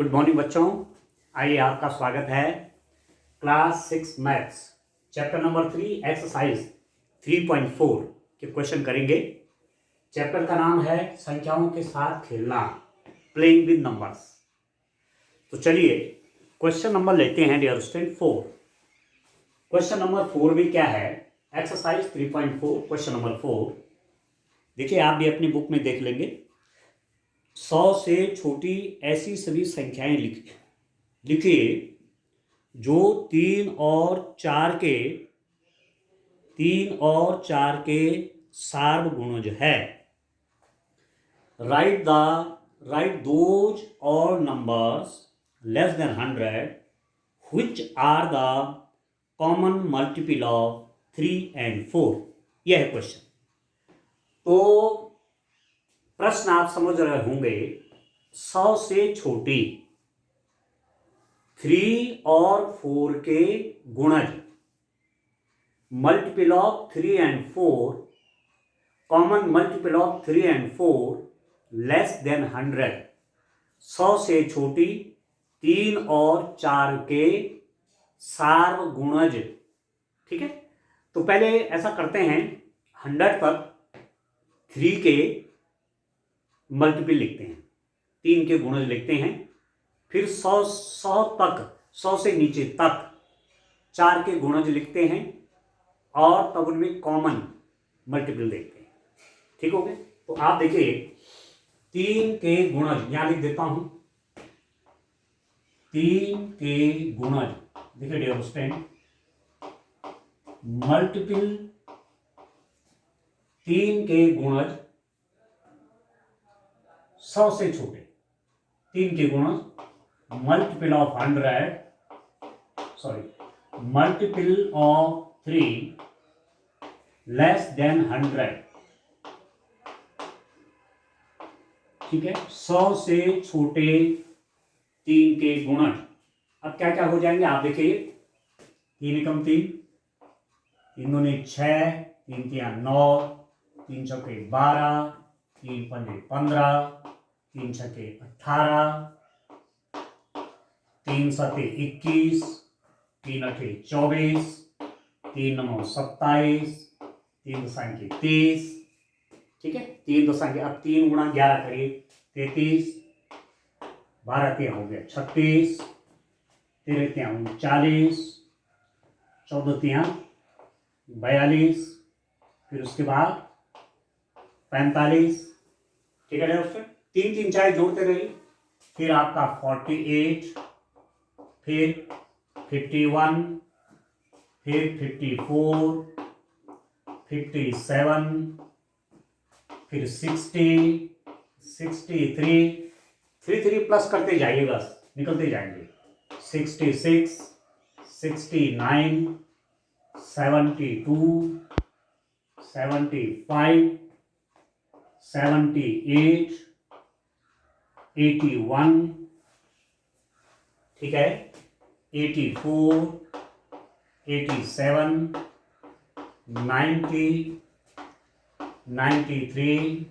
Good morning बच्चों। आइए आपका स्वागत है class 6 maths chapter number 3 exercise 3.4 के क्वेश्चन करेंगे। चैप्टर का नाम है संख्याओं के साथ खेलना, प्लेइंग विद नंबर्स। तो चलिए क्वेश्चन नंबर लेते हैं डियर स्टूडेंट 4। क्वेश्चन नंबर 4 भी क्या है, एक्सरसाइज 3.4 क्वेश्चन नंबर 4। देखिए आप भी अपनी बुक में देख लेंगे। 100 से छोटी ऐसी सभी संख्याएं लिखिए जो 3 और 4 के सार्वगुणज है। राइट दोज और numbers less than 100 which are the common multiple of 3 and 4। यह है क्वेश्चन। तो प्रश्न आप समझ रहे होंगे, 100 से छोटी 3 और 4 के गुणज, multiple of 3 and 4, common multiple of 3 and 4 less than 100। 100 से छोटी 3 और 4 के सार्वगुणज। ठीक है, तो पहले ऐसा करते हैं, 100 तक 3 के मल्टीपल लिखते हैं, 3 के गुणज लिखते हैं। फिर 100 तक, 100 से नीचे तक 4 के गुणज लिखते हैं और तब उनमें कॉमन मल्टीपल देखते हैं। ठीक हो गया। तो आप देखिए 3 के गुणज यहां लिख देता हूं। 3 के गुणज देखिए डियर स्टूडेंट, मल्टीपल 3 के गुणज 100 से छोटे, 3 के गुणज मल्टीपल ऑफ 3 लेस देन 100। ठीक है, 100 से छोटे 3 के गुणज। अब क्या क्या हो जाएंगे आप देखिए, 3 एकम 3, 3 दूनी 6, 3 तिया 9, 3 चौके 12, 3 पंजे 15, 3 छके 18, 3 सते 21, 3 अठे 24, 3 नौ 27, 3 दशांक 30। ठीक है, 3 दशांक, अब 3 गुणा 11 करिए 33, 12 तिया हो गया 36, 13 तिया 39, 14 तिया 42, फिर उसके बाद 45। ठीक है दोस्तों, 3 चाहे जोड़ते रहिए। फिर आपका 48, फिर 51, फिर 54, 57, फिर 60, 63, 3 प्लस करते जाइए, बस निकलते जाएंगे। 66, 69, 72, 75, 78, 81। ठीक है, 84, 87, 90, 93,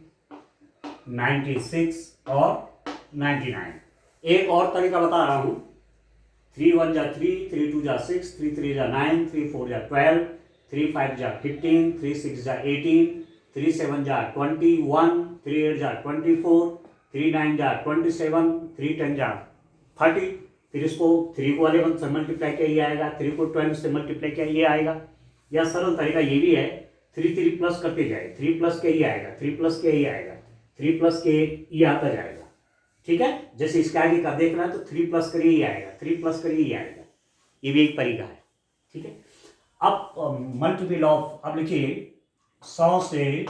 96 और 99। एक और तरीका बता रहा हूं, 3 1 जा 3, 3 2 जा 6, 3 3 जा 9, 3 4 जा 12, 3 5 जा 15, 3 6 जा 18, 3 7 जा 21, 3 8 जा 24, 3 9 जा 27, 3 10 जा 30। फिर इसको 3 को 11 से मल्टीप्लाई किया ये आएगा, 3 को 12 से मल्टीप्लाई किया ये आएगा। या सरल तरीका ये भी है, 3 प्लस करते जाए, 3 प्लस के ये आएगा, 3 प्लस के ये आएगा, 3 प्लस के ये आता जाएगा। ठीक है, जैसे इसके आगे का देखना है तो 3 प्लस करिए ये आएगा, 3 प्लस करिए ये आएगा। ये भी एक तरीका है। ठीक है, अब मल्टीपल ऑफ, अब लिखिए 100 से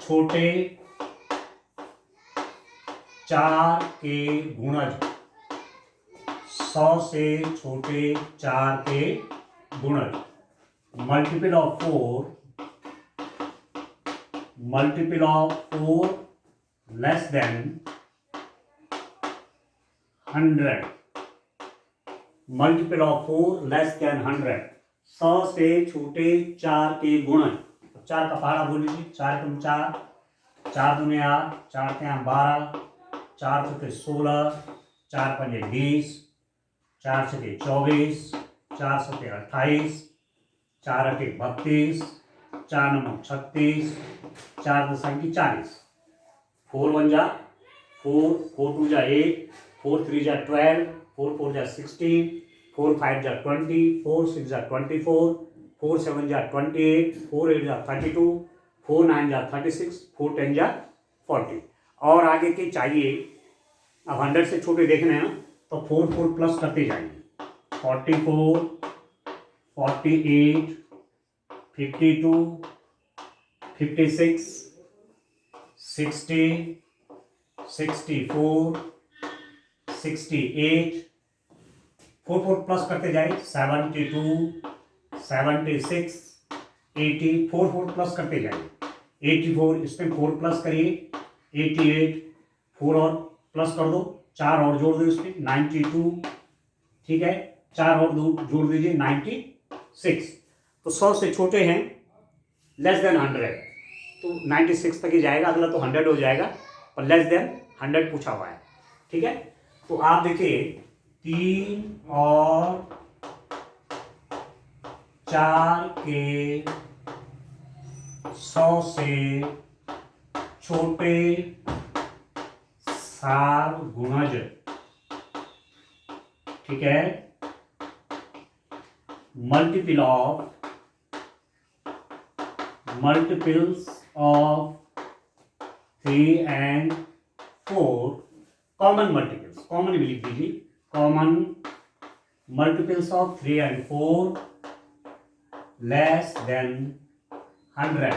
छोटे 4 के गुणज, 100 से छोटे 4 के गुणज, multiple of 4 less than 100, multiple of 4 less than 100। 100 से छोटे 4 के गुणज। 4 का पहाड़ा बोल लीजिए, 4 कम 4, 4 दूने 8, 4 के 12, 4 चौके 16, 4 पंजे 20, 4 छके 24, 4 सते 28, 4 अटे 32, 4 नौ 36, 4 दशा की 40, 4 1 जा 4, 4 2 जा 8, 4 3 जा 12, 4 4 जा 16, 4 5 जा 20, 4 6 जा 24, 4 7 जा 28, 4 8 जा 32, 4 9 जा 36, 4 10 जा 40। और आगे के चाहिए, अब 100 से छोटे देखने हैं तो 4 4 प्लस करते जाएंगे, 44, 48, 52, 56, 60, 64, 68, 4 4 प्लस करते जाए, 72, 76, 80, 4 4 प्लस करते जाए, 84, इसमें 4 प्लस करिए, 88, 4 और प्लस कर दो, 4 और जोड़ दो इसमें, 92, ठीक है, 4 और जोड़ दीजिए, 96। तो 100 से छोटे हैं, लेस देन 100, तो 96 तक ही जाएगा, अगला तो 100 हो जाएगा, और लेस देन 100 पूछा हुआ है, ठीक है। तो आप देखिए 3 और 4 के 100 से छोटे सार गुणज, ठीक है, multiples of 3 and 4, common multiples, common भी लिख दीजिए, common multiples of 3 and 4 less than 100,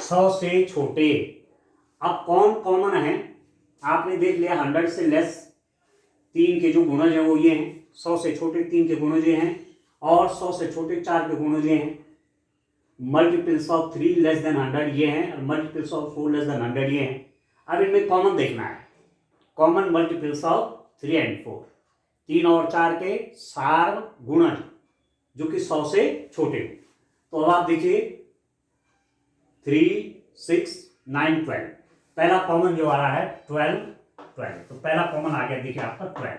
100 से छोटे। अब कौन कॉमन है, आपने देख लिया 100 से लेस 3 के जो गुणज हैं वो ये हैं, 100 से छोटे 3 के गुणज ये हैं, और 100 से छोटे 4 के गुणज ये हैं। मल्टीपल्स ऑफ 3 लेस देन 100 ये हैं, और मल्टीपल्स ऑफ 4 लेस देन 100 ये हैं। अब इनमें कॉमन देखना है, कॉमन मल्टीपल्स ऑफ 3 and 4, 3 और 4 के सार गुणज जो कि 100 से छोटे हो। तो अब आप देखिए 3, 6, 9, 12, पहला कॉमन जो आ रहा है 12, तो पहला कॉमन आ गया, देखिए आपका 12,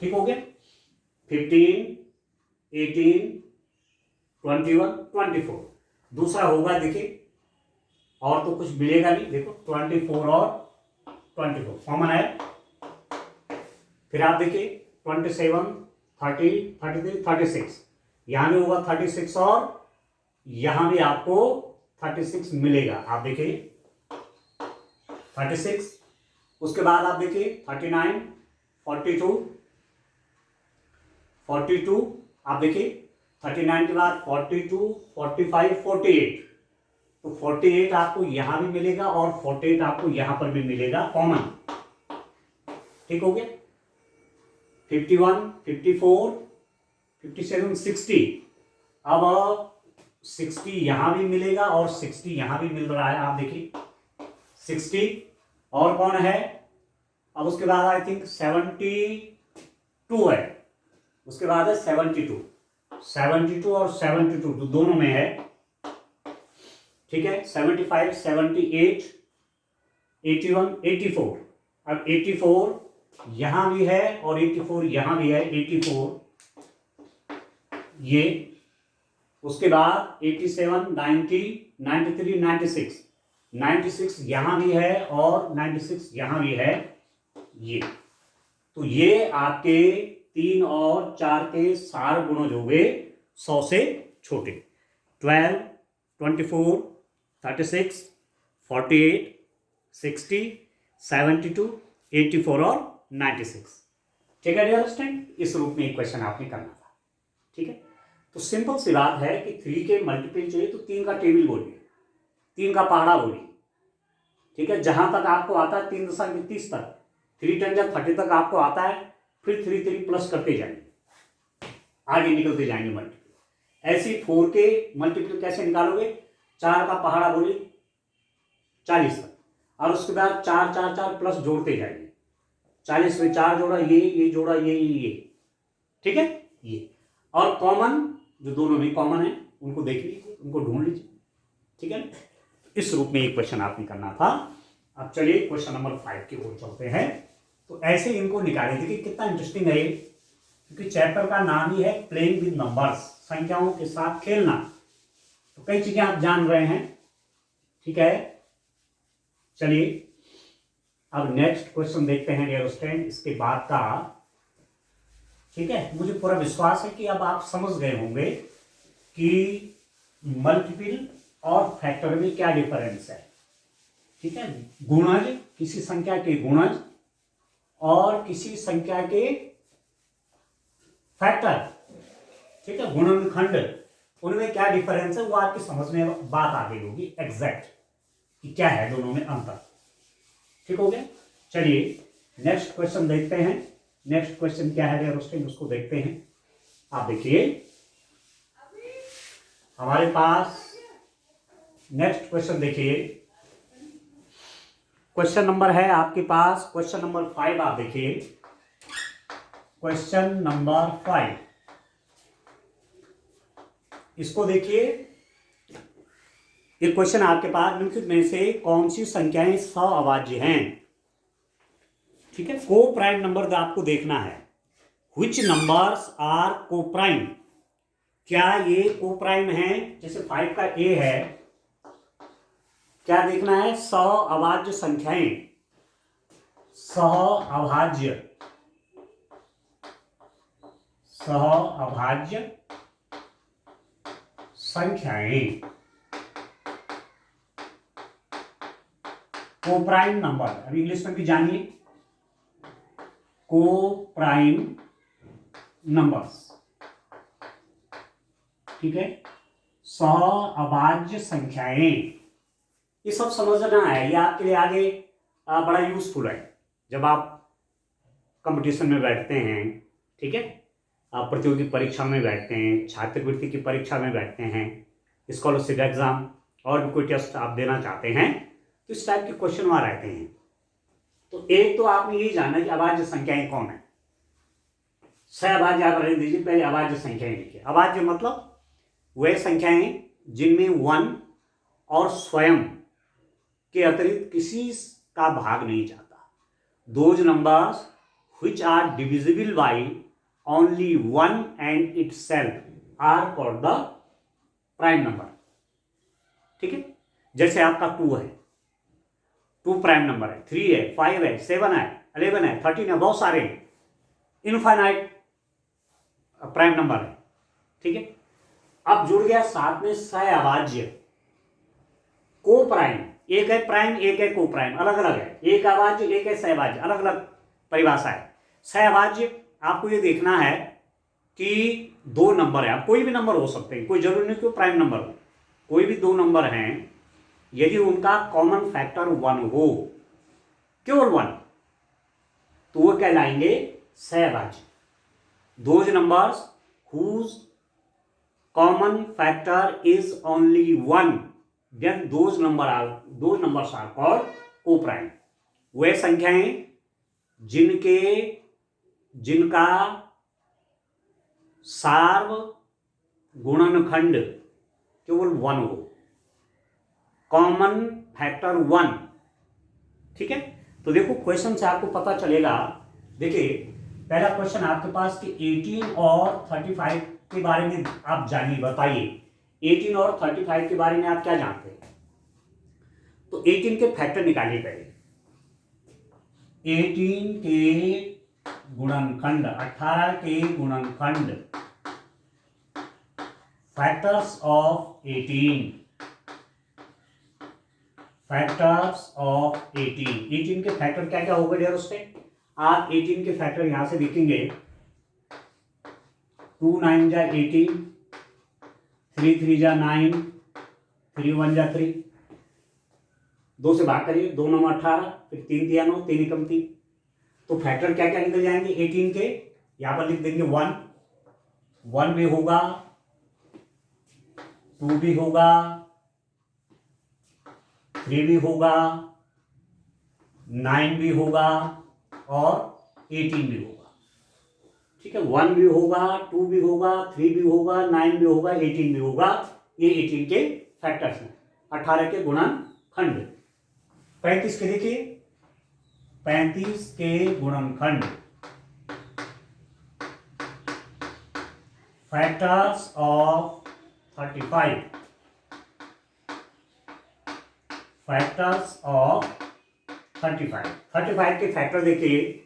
ठीक हो गया। 15, 18, 21, 24, दूसरा होगा, देखिए और तो कुछ मिलेगा नहीं, देखो 24 और 24 कॉमन है। फिर आप देखिए 27, 30, 33, 36, यहां भी होगा 36, और यहां भी आपको 36 मिलेगा। आप देखिए 36, उसके बाद आप देखिए 39, 42, 42, आप देखिए 39 के बाद 42, 45, 48, तो 48 आपको यहां भी मिलेगा और 48 आपको यहां पर भी मिलेगा कॉमन, ठीक हो गया। 51, 54, 57, 60, अब 60 यहां भी मिलेगा और 60 यहां भी मिल रहा है, आप देखिए 60, और कौन है, अब उसके बाद आई थिंक 72 है, उसके बाद है 72, 72 और 72 दोनों में है, ठीक है। 75, 78, 81, 84, अब 84 यहां भी है और 84 यहां भी है, 84 ये, उसके बाद 87, 90, 93, 96, 96 यहां भी है और 96 यहां भी है, ये। तो ये आपके 3 और 4 के सार गुणज हो गए 100 से छोटे, 12, 24, 36, 48, 60, 72, 84 और 96, ठीक है डियर स्टूडेंट। इस रूप में एक क्वेश्चन आपने करना था, ठीक है। तो सिंपल सी बात है कि 3 के मल्टीपल चाहिए तो 3 का टेबल बोलिए, 3 का पहाड़ा बोलिए, ठीक है। जहां तक आपको आता है 3 दशा 30 तक, 3 10 या 30 तक आपको आता है, फिर 3 3 प्लस करते जाएंगे, आगे निकलते जाएंगे मल्टीपल। ऐसी 4 के मल्टीपल कैसे निकालोगे, 4 का पहाड़ा बोलिए 40 तक, और उसके बाद 4 4 4 प्लस जोड़ते जाएंगे, 40 में 4 जोड़ा, ये जोड़ा, ये, ठीक है, ये। और कॉमन जो दोनों में कॉमन है उनको देख लीजिए, उनको ढूंढ लीजिए, ठीक है। इस रूप में एक क्वेश्चन आपने करना था। अब चलिए क्वेश्चन नंबर 5 की ओर चलते हैं। तो ऐसे इनको निकालें। देखिए कितना इंटरेस्टिंग है ये, क्योंकि चैप्टर का नाम ही है प्लेइंग विद नंबर्स, संख्याओं के साथ खेलना। तो कई चीजें आप जान रहे हैं, ठीक है। चलिए अब नेक्स्ट क्वेश्चन देखते हैं डियर स्टूडेंट, इसके बाद का। ठीक है, मुझे पूरा विश्वास है कि अब आप समझ गए होंगे कि मल्टीपल और फैक्टर में क्या डिफरेंस है। ठीक है, गुणज, किसी संख्या के गुणज और किसी संख्या के फैक्टर, ठीक है, गुणनखंड, उनमें क्या डिफरेंस है वो आपकी समझ में बात आ गई होगी एग्जैक्ट कि क्या है दोनों में अंतर। ठीक हो गया। चलिए नेक्स्ट क्वेश्चन देखते हैं। नेक्स्ट क्वेश्चन क्या है रोस्टिंग, उसको देखते हैं। आप देखिए हमारे पास नेक्स्ट क्वेश्चन देखिए, क्वेश्चन नंबर है आपके पास क्वेश्चन नंबर 5। आप देखिए क्वेश्चन नंबर 5, इसको देखिए। ये क्वेश्चन आपके पास निम्नलिखित में से कौन सी संख्याएं सअभाज्य हैं। ठीक है, को प्राइम नंबर आपको देखना है। व्हिच नंबर्स आर को प्राइम, क्या ये को प्राइम है। जैसे 5 का ए है, क्या देखना है, सअभाज्य संख्याएं, सअभाज्य संख्याएं, को प्राइम नंबर। अब इंग्लिश में भी जानिए, को प्राइम नंबर्स। ठीक है, सअभाज्य संख्याएं, ये सब समझना है। ये आपके लिए आगे बड़ा यूजफुल है जब आप कंपटीशन में बैठते हैं। ठीक है, आप प्रतियोगी परीक्षा में बैठते हैं, छात्रवृत्ति की परीक्षा में बैठते हैं, स्कॉलरशिप एग्जाम और भी कोई टेस्ट आप देना चाहते हैं, तो इस टाइप के क्वेश्चन वहां रहते हैं। तो एक तो आपने यही जाना कि अभाज्य संख्याएं कौन है। सअभाज्य आप रहने दीजिए, पहले अभाज्य संख्याएं लिखिए। अभाज्य मतलब वह संख्याएं जिनमें 1 और स्वयं के अतिरिक्त किसी का भाग नहीं जाता। Those numbers which are divisible by only 1 and itself are called the prime number. ठीक है, जैसे आपका 2 है, 2 प्राइम नंबर है, 3 है, 5 है, 7 है, 11 है, 13 है, बहुत सारे इनफाइनाइट प्राइम नंबर है। ठीक है, अब जुड़ गया साथ में सअभाज्य, को प्राइम। एक है प्राइम, एक है को प्राइम, अलग अलग है। एक अभाज्य, एक है सअभाज्य, अलग अलग परिभाषा है। सअभाज्य आपको ये देखना है कि 2 नंबर है, आप कोई भी नंबर हो सकते हैं, कोई जरूरी नहीं कि प्राइम नंबर हो, कोई भी 2 नंबर हैं, यदि उनका कॉमन फैक्टर 1 हो, केवल 1, तो वो कहलाएंगे सअभाज्य। Those numbers whose common factor is only 1, then those numbers are called co-prime। वे संख्याएं जिनका सार्व गुणनखंड केवल 1 हो, कॉमन फैक्टर 1। ठीक है, तो देखो क्वेश्चन से आपको पता चलेगा। देखिए पहला क्वेश्चन आपके पास कि 18 और 35 के बारे में आप जानिए, बताइए 18 और 35 के बारे में आप क्या जानते हैं। तो 18 के फैक्टर निकालिए पहले। 18 के गुणनखंड, 18 के गुणनखंड, फैक्टर्स ऑफ 18, फैक्टर्स ऑफ 18 के फैक्टर क्या क्या होगा डियर स्टूडेंट। आप 18 के फैक्टर यहां से देखेंगे, 2 9 जा 18, 3 3 जा 9, 3 1 जा 3, 2 से भाग करिए, 2 9 18, फिर 3 3 9, 3 एकम 3। तो फैक्टर क्या क्या निकल जाएंगे 18 के, यहां पर लिख देंगे 1 भी होगा, 2 भी होगा, 3 भी होगा, 9 भी होगा और 18 भी होगा। ठीक है, 1 भी होगा, 2 भी होगा, 3 भी होगा, 9 भी होगा, 18 भी होगा। ये 18 के फैक्टर्स हैं, 18 के गुणनखंड। 35 के देखिए, 35 के गुणनखंड, फैक्टर्स ऑफ 35, फैक्टर्स ऑफ 35, 35 के फैक्टर देखिए,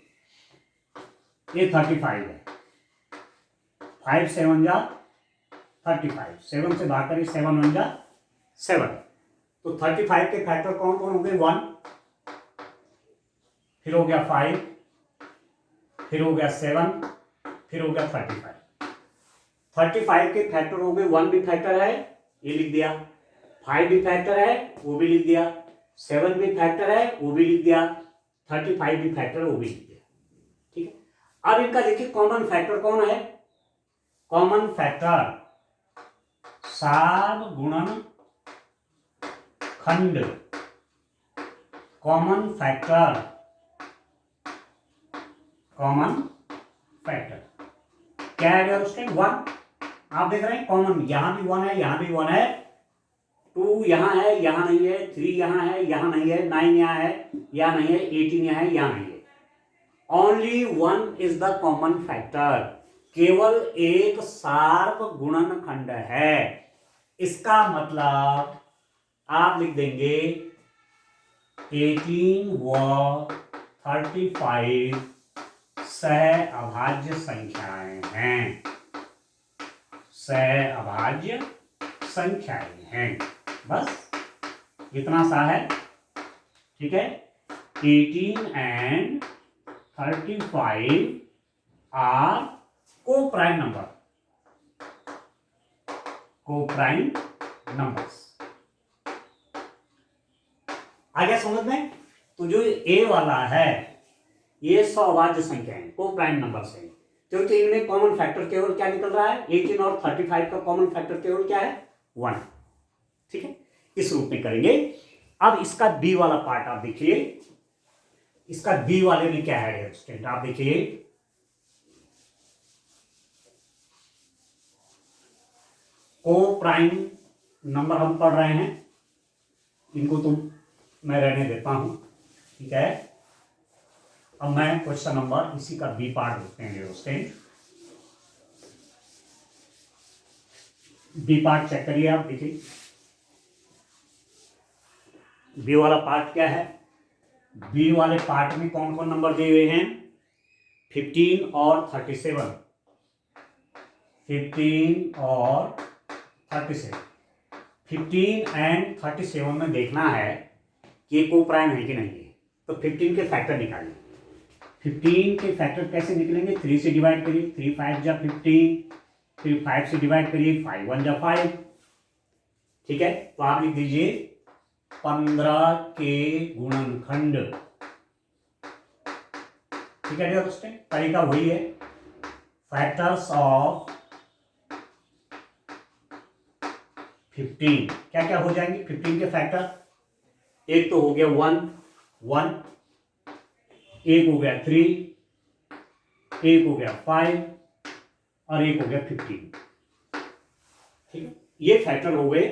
ये 35 है, 5 7 जा 35, 7 से भाग करिए, 7 1 जा 7, तो 35 के फैक्टर कौन कौन हो गए, 1, फिर हो गया 5, फिर हो गया 7, फिर हो गया 35। 35 के फैक्टर हो गए, 1 भी फैक्टर है, ये लिख दिया, 5 भी फैक्टर है, वो भी लिख दिया, 7 भी फैक्टर है, वो भी लिख दिया, 35 भी फैक्टर है, वो भी लिख दिया। ठीक है, अब इनका देखिए कॉमन फैक्टर कौन है, कॉमन फैक्टर सार गुणन खंड, कॉमन फैक्टर, कॉमन फैक्टर क्या है उसके, 1, आप देख रहे हैं कॉमन, यहां भी 1 है, यहां भी 1 है, 2 यहां है, यहां नहीं है, 3 यहां है, यहां नहीं है, 9 यहां है, यहां नहीं है, 18 यहां है, यहां नहीं है, only 1 is the common factor, केवल एक सार्क गुणनखंड है। इसका मतलब आप लिख देंगे 18 व 35 सह अभाज्य संख्याएं हैं, सह अभाज्य संख्याएं हैं, बस इतना सा है। ठीक है, 18 एंड 35 आर को प्राइम नंबर, को प्राइम नंबर्स। आ गया समझ में? तो जो ए वाला है ये सहअभाज्य संख्याएं, को प्राइम नंबर्स है, क्योंकि इनमें कॉमन फैक्टर केवल क्या निकल रहा है, 18 और 35 का कॉमन फैक्टर केवल क्या है, 1। ठीक है, इस रूप में करेंगे। अब इसका बी वाला पार्ट आप देखिए, इसका बी वाले में क्या है स्टूडेंट, आप देखिए, को प्राइम नंबर हम पढ़ रहे हैं, इनको तो मैं रहने देता हूं, ठीक है। अब मैं क्वेश्चन नंबर इसी का बी पार्ट देखते हैं स्टूडेंट, बी पार्ट चेक करिए आप, देखिए बी वाला पार्ट क्या है, बी वाले पार्ट में कौन कौन नंबर दिए हुए हैं, 15 और 37, 15 और 37, 15 एंड 37 में देखना है कि को प्राइम है कि नहीं है, तो 15 के फैक्टर निकालिए। 15 के फैक्टर कैसे निकलेंगे, 3 से डिवाइड करिए, 3 5 जा 15, फिर 5 से डिवाइड करिए, 5 1 जा 5। ठीक है, तो आप लिख दीजिए 15 के गुणनखंड। ठीक है दोस्तों, तरीका वही है, फैक्टर्स ऑफ 15 क्या क्या हो जाएंगे, 15 के फैक्टर, एक तो हो गया 1 1, एक हो गया 3, एक हो गया 5 और एक हो गया 15। ठीक है, ये फैक्टर हो गए,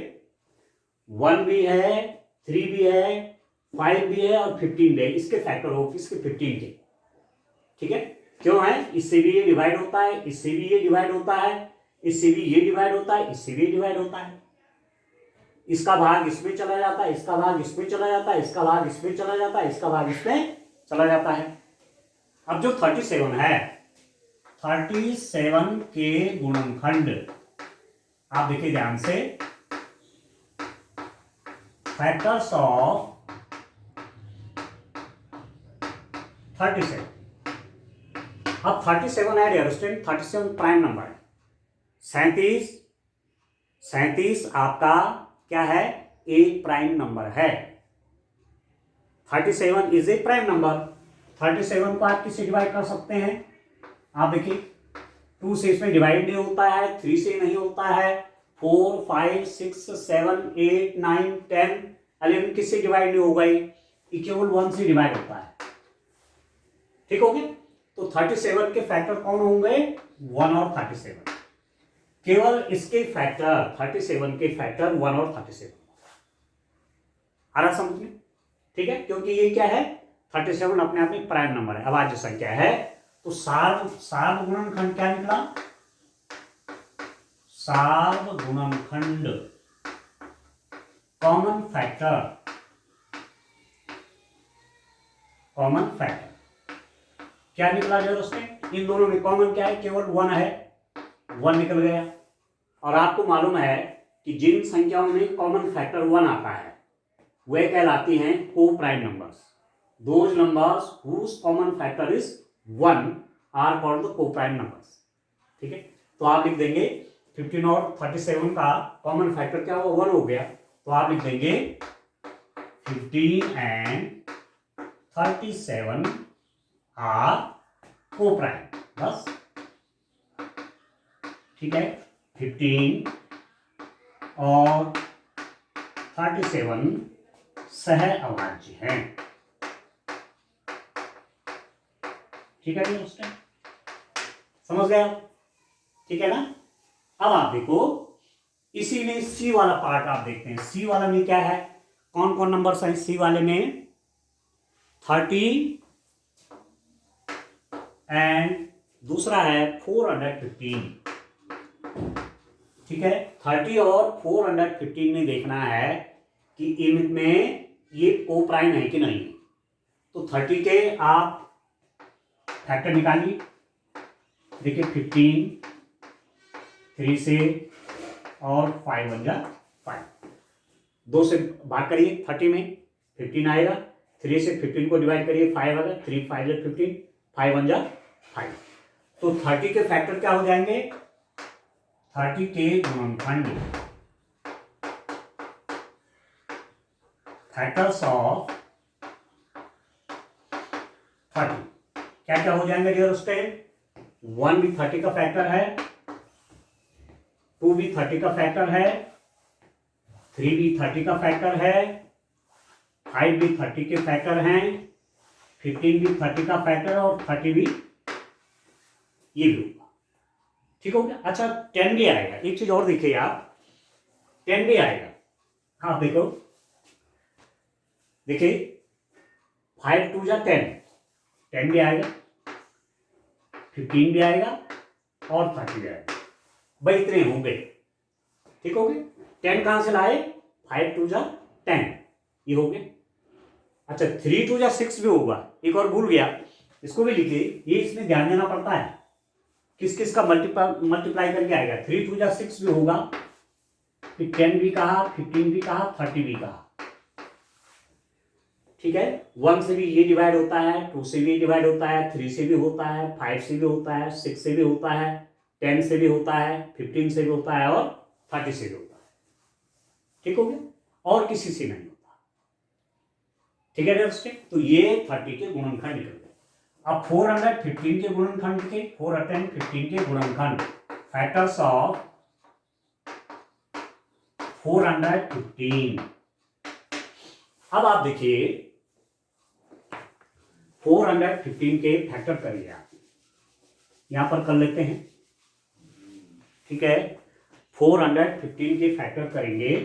1 भी है, 3 भी है, 5 भी है और 15 भी है, इसके फैक्टर हो किसके, 15 के। ठीक है, क्यों है, इससे भी ये डिवाइड होता है, इससे भी ये डिवाइड होता है, इससे भी ये डिवाइड होता है, इससे भी डिवाइड होता है, इसका भाग इसमें चला जाता है, इसका भाग इसमें चला जाता है, इसका भाग इसमें चला जाता है, इसका भाग इसमें चला जाता है। अब जो 37 है, 37 के गुणनखंड आप देखिए ध्यान से, फैक्टर्स ऑफ 37, अब 37 है डियर स्टूडेंट, 37 प्राइम नंबर है, 37 आपका क्या है, एक प्राइम नंबर है, 37 इज ए प्राइम नंबर। 37 को आप किससे डिवाइड कर सकते हैं, आप देखिए 2 से इसमें डिवाइड नहीं होता है, 3 से नहीं होता है, 4 5 6 7 8 9 10 11 किससे डिवाइड नहीं होगा, ये केवल 1 से डिवाइड होता है। ठीक हो गया, तो 37 के फैक्टर कौन होंगे, 1 और 37, केवल इसके फैक्टर 37 के फैक्टर 1 और 37। आ रहा समझ में? ठीक है, क्योंकि ये क्या है 37 अपने आप में प्राइम नंबर है, अभाज्य संख्या है। तो सार्वगुणनखंड क्या निकला, सार्वगुणनखंड कॉमन फैक्टर क्या निकला दोस्तों, इन दोनों में कॉमन क्या है, केवल 1 है, 1 निकल गया। और आपको मालूम है कि जिन संख्याओं में कॉमन फैक्टर 1 आता है वे कहलाती हैं co prime numbers. Those numbers whose common factor is 1 are called the co prime numbers. ठीक है, तो आप लिख देंगे 15 और 37 का कॉमन फैक्टर क्या हुआ, 1 हो गया। तो आप लिख देंगे 15 एंड 37 आर को प्राइम, बस। ठीक है, 15 और 37 सह अभाज्य हैं। ठीक है दोस्तों, समझ गए आप? ठीक है ना। अब आप देखो, इसीलिए सी वाला पार्ट आप देखते हैं। सी वाला में क्या है, कौन कौन नंबर्स हैं सी वाले में, 30 एंड दूसरा है 415। ठीक है, 30 और 415 में देखना है कि इनमें ये को प्राइम है कि नहीं। तो 30 के आप फैक्टर निकालिए, देखिए 15 3 से और 5 बन जा 5, 2 से भाग करिए 30 में 15 आएगा, 3 से 15 को डिवाइड करिए 5 आएगा, 3 5 जा 15, 5 बन जा 5। तो 30 के फैक्टर क्या हो जाएंगे, 30 के गुणनखंड, फैक्टर्स ऑफ 30 क्या क्या हो जाएंगे डियर स्टूडेंट, 1 भी 30 का फैक्टर है, 2 भी 30 का फैक्टर है, 3 भी 30 का फैक्टर है, 5 भी 30 के फैक्टर हैं, 15 भी 30 का फैक्टर और 30 भी ये भी होगा। ठीक हो गया। अच्छा 10 भी आएगा, एक चीज और देखिए आप, 10 भी आएगा। हाँ देखो, देखिए 5 2 जा 10, 10 भी आएगा, 15 भी आएगा और 30 भी आएगा। भाई इतने हो गए। ठीक हो गए। 10 कहां से लाए, 5 2 जा 10, ये हो गए। अच्छा 3 2 जा 6 भी होगा, एक और भूल गया, इसको भी लिखिए, ये इसमें ध्यान देना पड़ता है, किस किस का मल्टीप्लाई करके आएगा। 3 2 जा 6 भी होगा, फिर 10 भी कहा, 15 भी कहा, 30 भी कहा। ठीक है, 1 से भी ये डिवाइड होता है, 2 से भी डिवाइड होता है, 3 से भी होता है, 5 से भी होता है, 6 से भी होता है, 10 से भी होता है, 15 से भी होता है और 30 से भी होता है। ठीक हो गया, और किसी से नहीं होता। ठीक है दोस्तों, तो ये 30 के गुणनखंड निकल गए। अब 415 के गुणनखंड के, 415 के गुणनखंड, फैक्टर्स ऑफ 415। अब आप देखिए 415 के फैक्टर करिए आप, यहां पर कर लेते हैं। ठीक है, 415 के फैक्टर करेंगे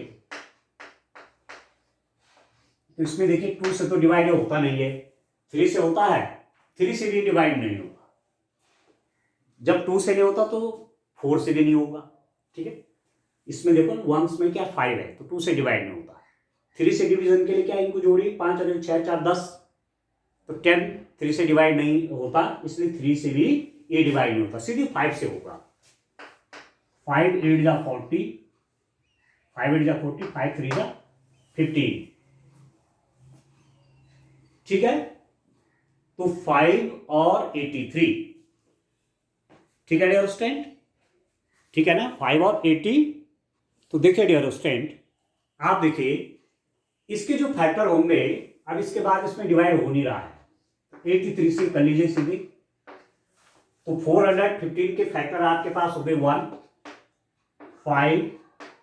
तो इसमें देखिए 2 से तो डिवाइड होता नहीं है, 3 से होता है, 3 से भी डिवाइड नहीं होगा। जब 2 से नहीं होता तो 4 से भी नहीं होगा। ठीक है, इसमें देखो 1 में क्या 5 है तो 2 से डिवाइड नहीं होता है। 3 से डिवीजन के लिए क्या, इनको जोड़िए, 5 और 6 4 10, तो 10 3 से डिवाइड नहीं होता, इसलिए 3 से भी ये डिवाइड नहीं होता, सीधी 5 से होगा। 5 8 जा 40, 5 8 जा 40, 5 3 जा 15। ठीक है, तो 5 और 83। ठीक है डियर स्टूडेंट, ठीक है ना, 5 और 80। तो देखिए डियर स्टूडेंट, आप देखिए इसके जो फैक्टर होंगे, अब इसके बाद इसमें डिवाइड हो नहीं रहा है, 83 से कर लीजिए सीधे। तो 415 के फैक्टर आपके पास हो गए 1 5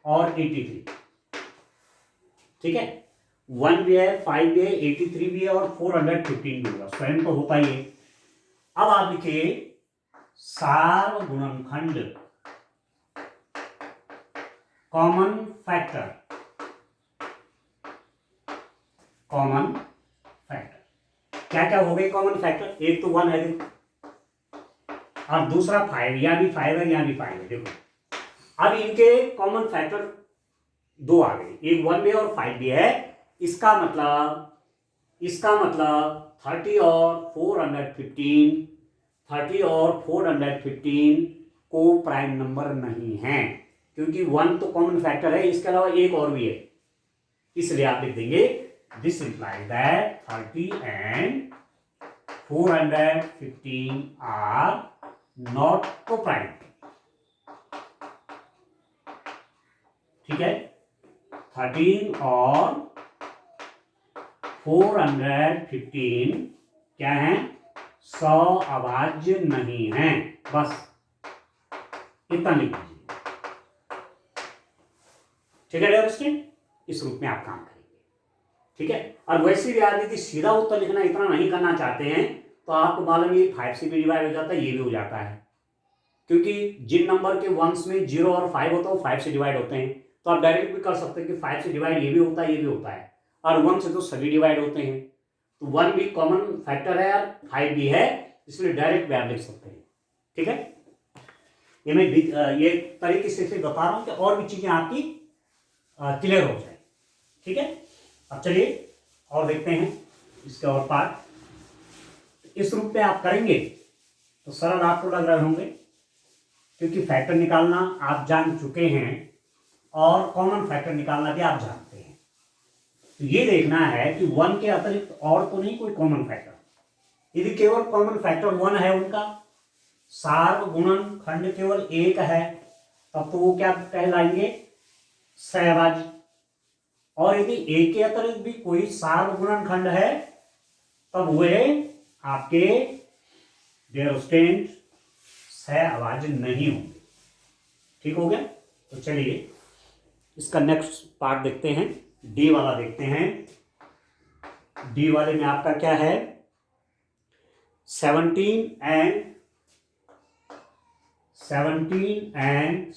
और 83। ठीक है, 1 भी है, 5 भी है, 83 भी है और 415 भी होगा, स्वयं तो होता ही है। अब आप लिखिए सार्वगुणनखंड कॉमन फैक्टर, कॉमन क्या क्या हो गए कॉमन फैक्टर? एक तो 1 है देखो, और दूसरा 5, यहाँ भी 5 है, यहाँ भी 5 है देखो। अब इनके कॉमन फैक्टर 2 आ गए, एक 1 भी और 5 भी है। इसका मतलब 30 और 415, 30 और 415 को प्राइम नंबर नहीं है, क्योंकि 1 तो कॉमन फैक्टर है, इसके अलावा एक और भी है, इसलिए आप लिख देंगे this implies that 30 and 415 are not co prime. ठीक है, 13 और 415 क्या है? 100 अभाज्य नहीं है, बस इतना लिख दीजिए। ठीक है डियर, इस रूप में आप काम करेंगे। ठीक है, और वैसे भी आप यदि सीधा उत्तर लिखना इतना नहीं करना चाहते हैं तो आपको मालूम है 5 से भी डिवाइड हो जाता है, ये भी हो जाता है, क्योंकि जिन नंबर के वंस में 0 और 5 होता है वो 5 से डिवाइड होते हैं, तो आप डायरेक्ट भी कर सकते हैं कि 5 से डिवाइड ये भी होता है, ये भी होता है, और 1 से तो सभी डिवाइड होते हैं, तो 1 भी कॉमन फैक्टर है और 5 भी है, इसलिए डायरेक्ट भी आप लिख सकते हैं। ठीक है, ये मैं ये तरीके से फिर बता रहा हूं कि और भी चीजें आपकी क्लियर हो जाए। ठीक है, अब चलिए और देखते हैं इसके और पार्ट। इस रूप में आप करेंगे तो सरल आपको लग रहे होंगे, क्योंकि फैक्टर निकालना आप जान चुके हैं और कॉमन फैक्टर निकालना भी आप जानते हैं। तो ये देखना है कि 1 के अतिरिक्त और तो नहीं कोई कॉमन फैक्टर। यदि केवल कॉमन फैक्टर 1 है, उनका सार्वगुणन खंड केवल एक है, तब तो वो क्या कहलाएंगे? सहभाज्य। और यदि एक के अतिरिक्त भी कोई सार्वगुणन खंड है तब वे आपके डेरोस्टेंट सहअभाज्य नहीं होंगे। ठीक हो गया? तो चलिए इसका नेक्स्ट पार्ट देखते हैं, डी वाला देखते हैं। डी वाले में आपका क्या है? 17 एंड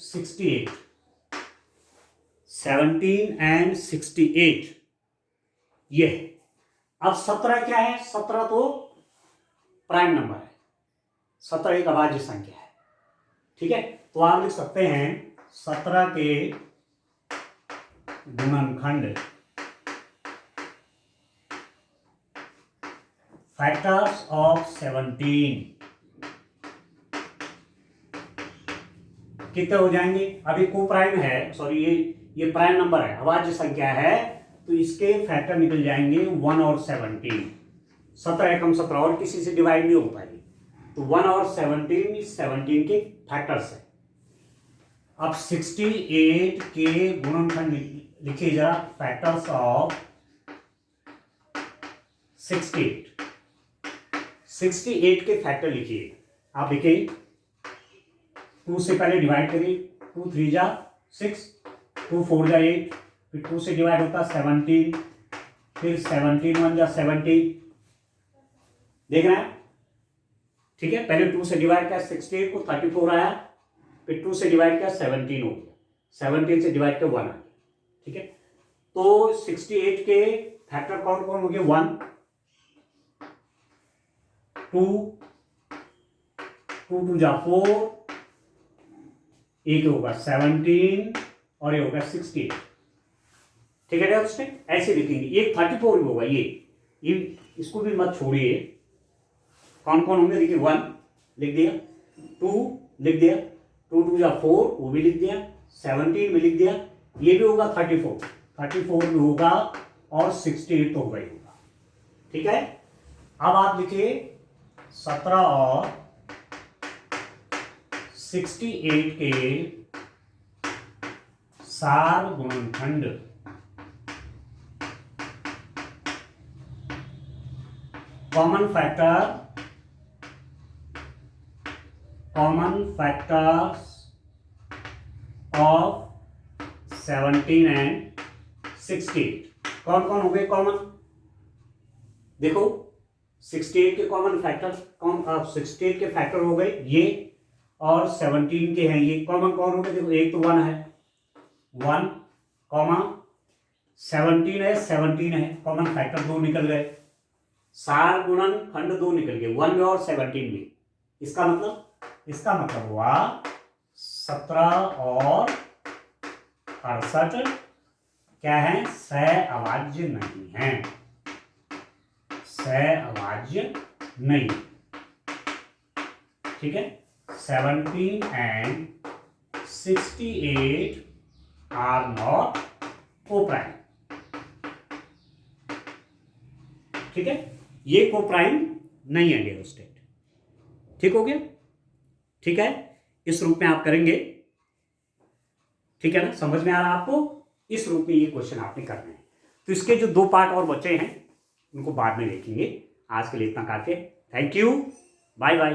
68, 17 एंड 68 ये। अब 17 क्या है? 17 तो प्राइम नंबर है, 17 एक अभाज्य संख्या है। ठीक है, तो आप लिख सकते हैं 17 के गुणनखंड, फैक्टर्स ऑफ 17 कितने हो जाएंगे? अभी को प्राइम है, सॉरी ये प्राइम नंबर है, अभाज्य संख्या है, तो इसके फैक्टर निकल जाएंगे 1 और 17। 17 एकम 17 और किसी से डिवाइड नहीं हो पाएगी, तो 1 और 17 के फैक्टर्स है। अब 68 के गुणनखंड लिखिए जरा, फैक्टर्स ऑफ 68 के फैक्टर लिखिए। आप लिखिए 2 से पहले डिवाइड करिए, 2 3 जा 6, 2 4 जा 8, फिर 2 से डिवाइड होता 17, फिर 17 1 जा 70। देख रहे हैं? ठीक है, पहले 2 से डिवाइड किया 68 को 34 आया, फिर 2 से डिवाइड किया 17 हो गया, 17 से डिवाइड किया 1 आ गया। ठीक है, तो 68 के फैक्टर कौन कौन हो गए? 1 2 2 2 जा 4, एक होगा 17 और ये होगा 68। ठीक है उसमें ऐसे लिखेंगे, एक 34 भी होगा, ये इसको भी मत छोड़िए। कौन कौन होंगे देखिए, 1 लिख दिया, 2 लिख दिया, 2 2 जा 4 वो भी लिख दिया, 17 भी लिख दिया, ये भी होगा 34 भी होगा, और 68 तो होगा ही होगा। ठीक है, अब आप लिखिए 17 और 68 के सार्वगुणनखंड, कॉमन फैक्टर्स ऑफ 17 एंड 68 कौन कौन हो गए कॉमन? देखो 68 के कॉमन फैक्टर 68 के फैक्टर हो गए ये, और 17 के हैं ये, कॉमन कौन हो गए? देखो एक तो 1 है, 1 कॉमा 17 है, 17 है, कॉमन फैक्टर 2 निकल गए, 4 गुणन खंड 2 निकल गए, 1 में और 17 में। इसका मतलब हुआ 17 और 68 क्या है, सहअवाज्य नहीं है, सहअवाज्य नहीं। ठीक है, 17 एंड 68 आर नॉट कोप्राइम। ठीक है, ये कोप्राइम नहीं है एंडियोस्टेट। ठीक हो गया? ठीक है, इस रूप में आप करेंगे। ठीक है ना, समझ में आ रहा है आपको? इस रूप में ये क्वेश्चन आपने करने हैं। तो इसके जो 2 पार्ट और बचे हैं उनको बाद में देखेंगे। आज के लिए इतना काफी है। Thank you, bye bye.